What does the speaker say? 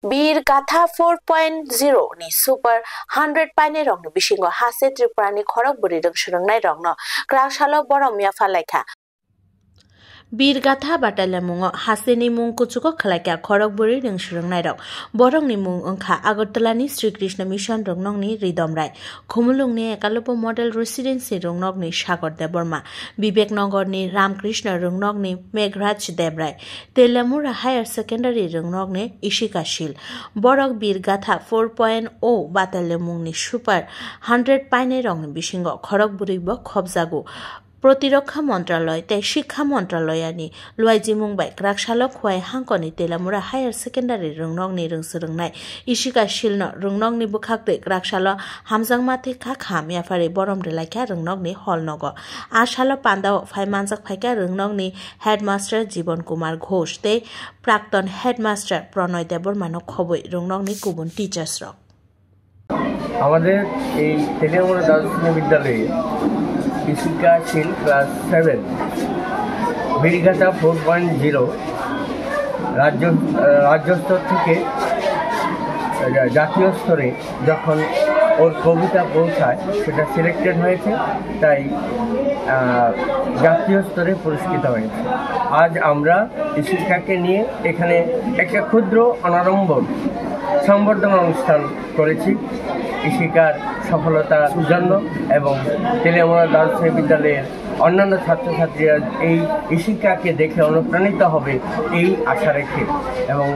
Bir Gatha 4.0 ni Super 100 paine rong ni bisingo hase Tripura ni khorok buri rong surangnai rong no krak salo borong mia phalaikha Bir Gatha batalamungo haseni mung kuchuko khlaika khorokburi rong surangnai rok borong ni mung ongkha Agartala ni Sri Krishna Mission rongnong ni Ridom Rai Khumulung ni Ekalopo Model Residency rongnok ni Sagar Deborma Bibeknagar ni Ramkrishna rongnok ni Meghraj Debrai Telamura Higher Secondary rongnok ni Ishika Shil borok Bir Gatha 4.0 batalamung ni Super 100 paine rong ni bisingo khorokburi bo khobjago প্রতিরক্ষা মন্ত্রণালয় তাই শিক্ষা মন্ত্রণালয়ানি লুয়াইজি মুম্বাই ক্রাকশালক খোয়াই হাঙ্কনি Teliamura higher secondary রংনংনি রংসুরংনাই ইশিকা শিলন রংনংনি বুখাকতে ক্রাকশাল হামজাংমাথে খাখাম ইয়াফারে বরমরে লাইখা রংনংনি হলনগ আশাল পান্দাও ফাইমানজাক ফাইকা রংনংনি হেডমাস্টার জীবন কুমার ঘোষ তে প্রাক্তন হেডমাস্টার প্রণয় দেববর্মানো খবই রংনংনি গুবুন টিচার্স রক আমাদের এই তেলিয়ামুড়া দ্বাদশ বিদ্যালয়ে ইশিকা শিল ক্লাস 7 বিরগাথা 4.0 রাজ্য স্তর থেকে জাতীয় স্তরে যখন ওর কবিতা পৌঁছায় সেটা সিলেক্টেড হয়েছে তাই জাতীয় স্তরে পুরস্কৃত হয়েছে। আজ আমরা ইশিকাকে নিয়ে এখানে একটা ক্ষুদ্র অনাড়ম্বর সংবর্ধনা অনুষ্ঠান করেছি ইশিকার সফলতার জন্য এবং তেলিয়ামুড়া দ্বাদশ বিদ্যালয়ের অন্যান্য ছাত্রছাত্রীরা এই ইশিকাকে দেখে অনুপ্রাণিত হবে এই আশা রেখে এবং